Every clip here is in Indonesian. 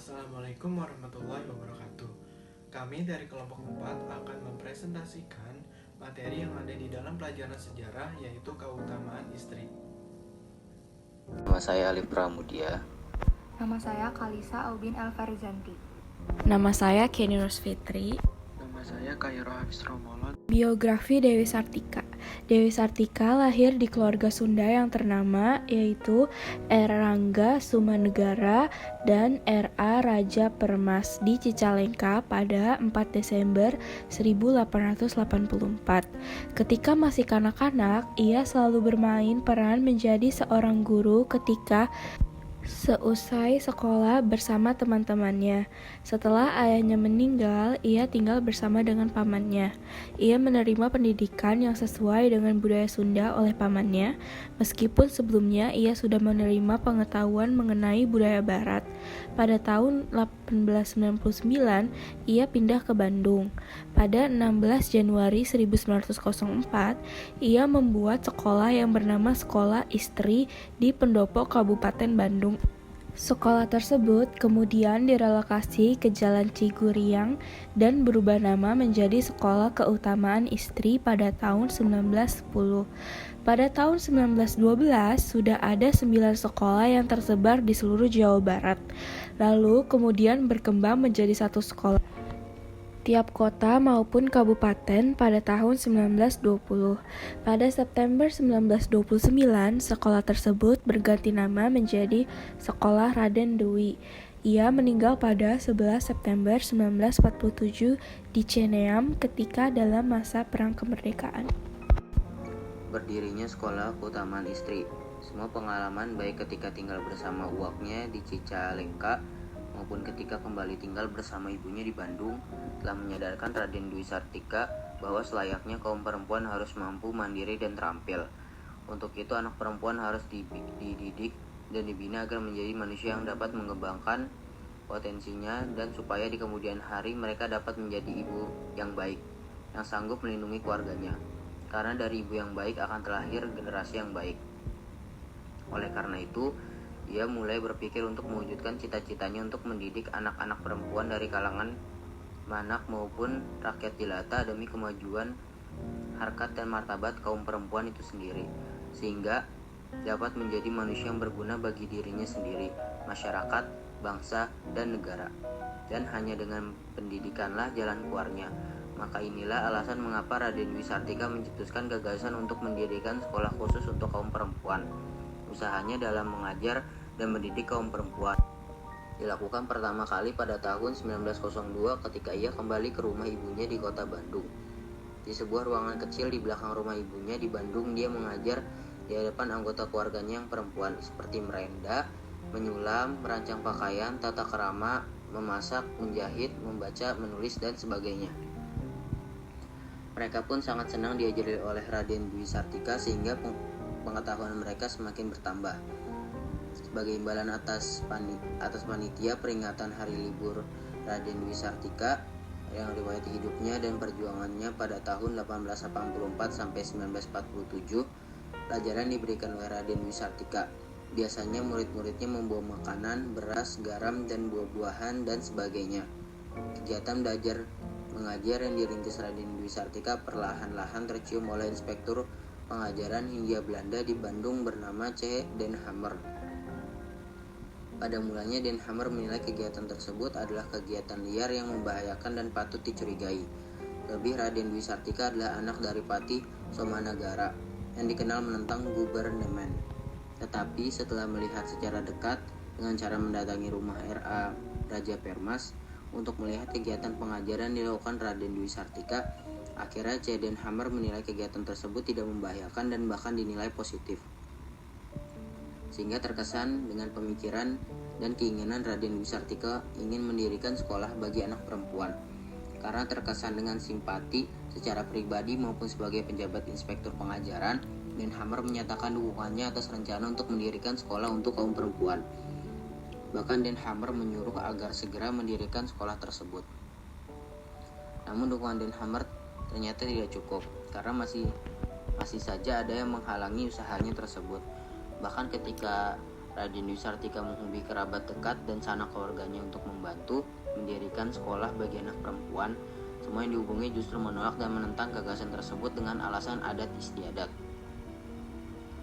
Assalamualaikum warahmatullahi wabarakatuh. Kami dari kelompok 4 akan mempresentasikan materi yang ada di dalam pelajaran sejarah, yaitu keutamaan istri. Nama saya Alif Pramudia. Nama saya Kalisa Aubin Elfarizanti. Nama saya Kenny Rosfitri. Nama saya Khairo Hafiz Romolon. Biografi Dewi Sartika. Dewi Sartika lahir di keluarga Sunda yang ternama, yaitu R. Rangga Sumanegara dan R.A. Raja Permas di Cicalengka pada 4 Desember 1884. Ketika masih kanak-kanak, ia selalu bermain peran menjadi seorang guru ketika seusai sekolah bersama teman-temannya. Setelah ayahnya meninggal, ia tinggal bersama dengan pamannya. Ia menerima pendidikan yang sesuai dengan budaya Sunda oleh pamannya, meskipun sebelumnya ia sudah menerima pengetahuan mengenai budaya Barat. Pada tahun 1899, ia pindah ke Bandung. Pada 16 Januari 1904, ia membuat sekolah yang bernama Sekolah Istri di Pendopo, Kabupaten Bandung. Sekolah tersebut kemudian direlokasi ke Jalan Ciguriang dan berubah nama menjadi Sekolah Keutamaan Istri pada tahun 1910. Pada tahun 1912 sudah ada 9 sekolah yang tersebar di seluruh Jawa Barat. Lalu kemudian berkembang menjadi satu sekolah tiap kota maupun kabupaten pada tahun 1920. Pada September 1929, sekolah tersebut berganti nama menjadi Sekolah Raden Dwi. Ia meninggal pada 11 September 1947 di Ceneam ketika dalam masa Perang Kemerdekaan. Berdirinya Sekolah Keutamaan Istri. Semua pengalaman baik ketika tinggal bersama uaknya di Cicalengka maupun ketika kembali tinggal bersama ibunya di Bandung telah menyadarkan Raden Dwi Sartika bahwa selayaknya kaum perempuan harus mampu, mandiri, dan terampil. Untuk itu anak perempuan harus dididik dan dibina agar menjadi manusia yang dapat mengembangkan potensinya dan supaya di kemudian hari mereka dapat menjadi ibu yang baik, yang sanggup melindungi keluarganya. Karena dari ibu yang baik akan terlahir generasi yang baik. Oleh karena itu, ia mulai berpikir untuk mewujudkan cita-citanya untuk mendidik anak-anak perempuan dari kalangan manak maupun rakyat jelata demi kemajuan harkat dan martabat kaum perempuan itu sendiri, sehingga dapat menjadi manusia yang berguna bagi dirinya sendiri, masyarakat, bangsa, dan negara. Dan hanya dengan pendidikanlah jalan keluarnya. Maka inilah alasan mengapa Raden Dwi Sartika mencetuskan gagasan untuk mendirikan sekolah khusus untuk kaum perempuan. Usahanya dalam mengajar dan mendidik kaum perempuan dilakukan pertama kali pada tahun 1902 ketika ia kembali ke rumah ibunya di kota Bandung. Di sebuah ruangan kecil di belakang rumah ibunya di Bandung, dia mengajar di hadapan anggota keluarganya yang perempuan seperti merenda, menyulam, merancang pakaian, tata kerama, memasak, menjahit, membaca, menulis, dan sebagainya. Mereka pun sangat senang diajari oleh Raden Dwi Sartika sehingga pengetahuan mereka semakin bertambah. Sebagai imbalan atas panitia peringatan hari libur Raden Dwi Sartika yang riwayat hidupnya dan perjuangannya pada tahun 1884 sampai 1947, pelajaran diberikan oleh Raden Dwi Sartika. Biasanya murid-muridnya membawa makanan, beras, garam, dan buah-buahan dan sebagainya. Kegiatan belajar mengajar yang dirintis Raden Dwi Sartika perlahan-lahan tercium oleh inspektur pengajaran Hindia Belanda di Bandung bernama C. Den Hammer. Pada mulanya Den Hammer menilai kegiatan tersebut adalah kegiatan liar yang membahayakan dan patut dicurigai. Lebih, Raden Dwi Sartika adalah anak dari Patih Somanagara yang dikenal menentang gubernemen. Tetapi setelah melihat secara dekat dengan cara mendatangi rumah R.A. Raja Permas untuk melihat kegiatan pengajaran dilakukan Raden Dwi Sartika, akhirnya C. Den Hammer menilai kegiatan tersebut tidak membahayakan dan bahkan dinilai positif. Sehingga terkesan dengan pemikiran dan keinginan Raden Dwi Sartika ingin mendirikan sekolah bagi anak perempuan. Karena terkesan dengan simpati secara pribadi maupun sebagai penjabat inspektur pengajaran, Den Hammer menyatakan dukungannya atas rencana untuk mendirikan sekolah untuk kaum perempuan. Bahkan Den Hammer menyuruh agar segera mendirikan sekolah tersebut. Namun dukungan Den Hammer ternyata tidak cukup, karena masih saja ada yang menghalangi usahanya tersebut. Bahkan ketika Raden Dwi Sartika menghubungi kerabat dekat dan sanak keluarganya untuk membantu mendirikan sekolah bagi anak perempuan. Semua yang dihubungi justru menolak dan menentang gagasan tersebut dengan alasan adat istiadat.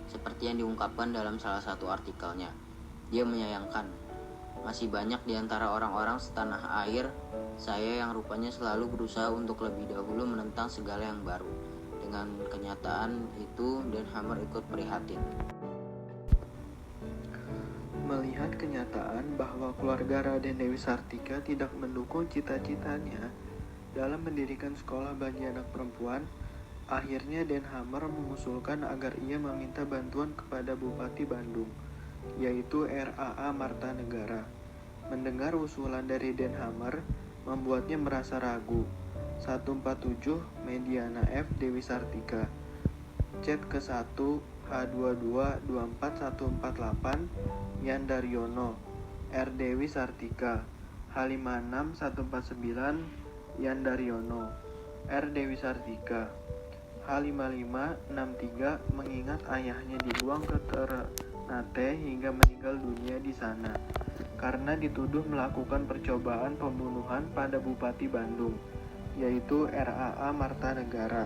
Seperti yang diungkapkan dalam salah satu artikelnya, dia menyayangkan, masih banyak di antara orang-orang setanah air saya yang rupanya selalu berusaha untuk lebih dahulu menentang segala yang baru. Dengan kenyataan itu, Den Hammer ikut prihatin. Melihat kenyataan bahwa keluarga Raden Dewi Sartika tidak mendukung cita-citanya dalam mendirikan sekolah bagi anak perempuan, akhirnya Den Hammer mengusulkan agar ia meminta bantuan kepada Bupati Bandung, yaitu R.A.A. Martanegara. Mendengar usulan dari Den Hammer membuatnya merasa ragu. 147 Mediana F. Dewi Sartika. Chat ke-1 H22241148 Yan Daryono R. Dewi Sartika. H56 149 Yan Daryono R. Dewi Sartika. H5563 mengingat ayahnya dibuang ke Ternate hingga meninggal dunia di sana karena dituduh melakukan percobaan pembunuhan pada Bupati Bandung, yaitu R.A.A. Martanegara.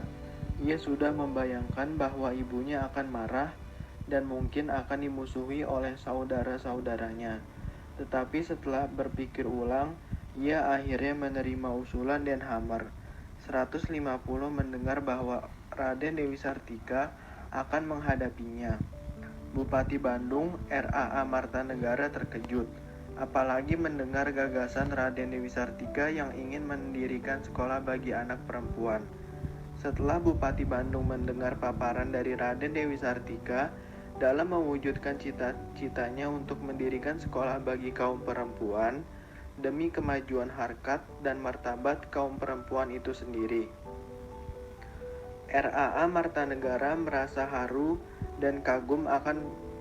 Ia sudah membayangkan bahwa ibunya akan marah dan mungkin akan dimusuhi oleh saudara-saudaranya. Tetapi setelah berpikir ulang, ia akhirnya menerima usulan Den Hammer. 150 mendengar bahwa Raden Dewi Sartika akan menghadapinya. Bupati Bandung R.A.A. Martanegara terkejut, apalagi mendengar gagasan Raden Dewi Sartika yang ingin mendirikan sekolah bagi anak perempuan. Setelah Bupati Bandung mendengar paparan dari Raden Dewi Sartika dalam mewujudkan cita-citanya untuk mendirikan sekolah bagi kaum perempuan demi kemajuan harkat dan martabat kaum perempuan itu sendiri, R.A.A. Martanegara merasa haru dan kagum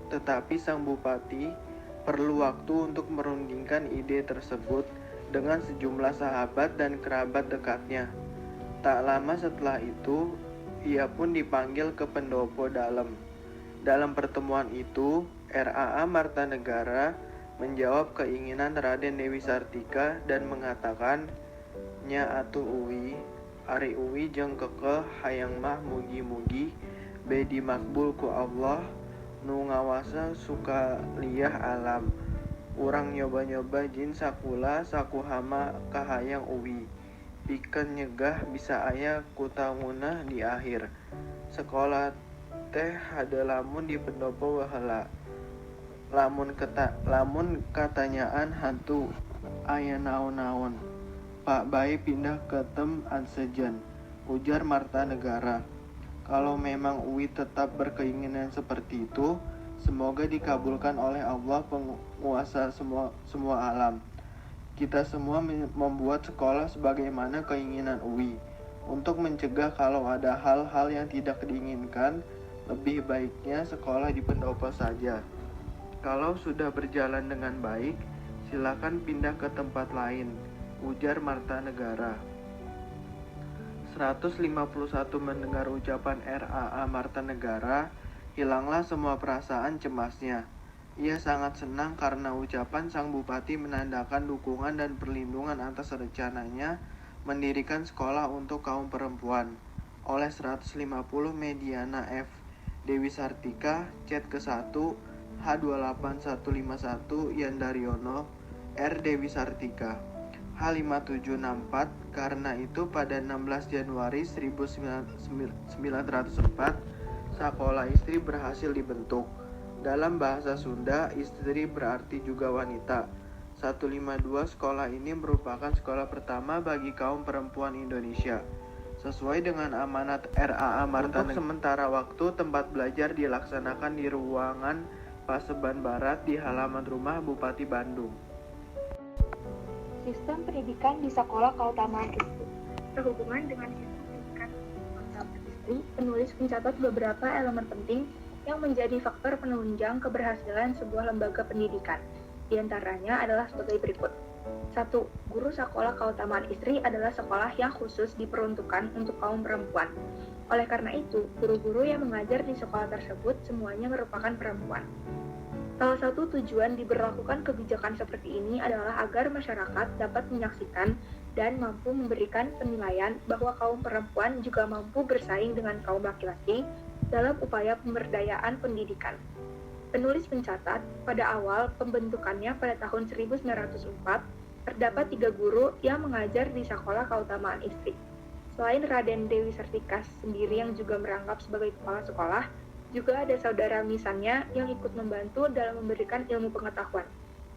tetapi sang bupati perlu waktu untuk merundingkan ide tersebut dengan sejumlah sahabat dan kerabat dekatnya. Tak lama setelah itu, ia pun dipanggil ke pendopo dalam. Dalam pertemuan itu, R.A.A. Martanegara menjawab keinginan Raden Dewi Sartika dan mengatakan, "Nya atuh uwi, ari uwi jeung kekeh hayang mah mugi-mugi bedi makbul ku Allah nu ngawasa sukaliyah alam. Urang nyoba-nyoba jin sakula sakuhama kahayang uwi. Pikeun nyegah bisa aya kutangunah di akhir. Sekolah teh hade lamun di pendopo heula. Lamun katanyaan hantu aya naon-naon. Pak bae pindah ke tem ansejen," ujar Martanegara. "Kalau memang Uwi tetap berkeinginan seperti itu, semoga dikabulkan oleh Allah penguasa semua alam. Kita semua membuat sekolah sebagaimana keinginan Uwi. Untuk mencegah kalau ada hal-hal yang tidak diinginkan, lebih baiknya sekolah di pendopo saja. Kalau sudah berjalan dengan baik, silakan pindah ke tempat lain," ujar Martanegara. 151 mendengar ucapan R.A.A. Martanegara, hilanglah semua perasaan cemasnya. Ia sangat senang karena ucapan sang bupati menandakan dukungan dan perlindungan atas rencananya mendirikan sekolah untuk kaum perempuan. Oleh 150 Mediana F. Dewi Sartika, chat ke-1 H28151 Yan Daryono R. Dewi Sartika. H5764, karena itu pada 16 Januari 1904, Sekolah Istri berhasil dibentuk. Dalam bahasa Sunda, istri berarti juga wanita. 152 sekolah ini merupakan sekolah pertama bagi kaum perempuan Indonesia. Sesuai dengan amanat R.A.A. Martanegara, untuk sementara waktu tempat belajar dilaksanakan di ruangan Paseban Barat di halaman rumah Bupati Bandung. Sistem pendidikan di Sekolah Keutamaan Istri. Berhubungan dengan sistem pendidikan Keutamaan Istri, penulis mencatat beberapa elemen penting yang menjadi faktor penunjang keberhasilan sebuah lembaga pendidikan. Di antaranya adalah sebagai berikut. 1. Guru Sekolah Keutamaan Istri adalah sekolah yang khusus diperuntukkan untuk kaum perempuan. Oleh karena itu, guru-guru yang mengajar di sekolah tersebut semuanya merupakan perempuan. Salah satu tujuan diberlakukan kebijakan seperti ini adalah agar masyarakat dapat menyaksikan dan mampu memberikan penilaian bahwa kaum perempuan juga mampu bersaing dengan kaum laki-laki dalam upaya pemberdayaan pendidikan. Penulis mencatat, pada awal pembentukannya pada tahun 1904, terdapat 3 guru yang mengajar di Sekolah Keutamaan Istri. Selain Raden Dewi Sartikas sendiri yang juga merangkap sebagai kepala sekolah, juga ada saudara misannya yang ikut membantu dalam memberikan ilmu pengetahuan.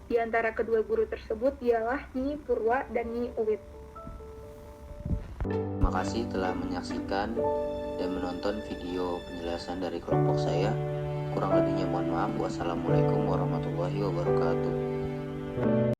Di antara kedua guru tersebut ialah Nyi Purwa dan Nyi Uwit. Terima kasih telah menyaksikan dan menonton video penjelasan dari kelompok saya. Kurang lebihnya mohon maaf. Wassalamualaikum warahmatullahi wabarakatuh.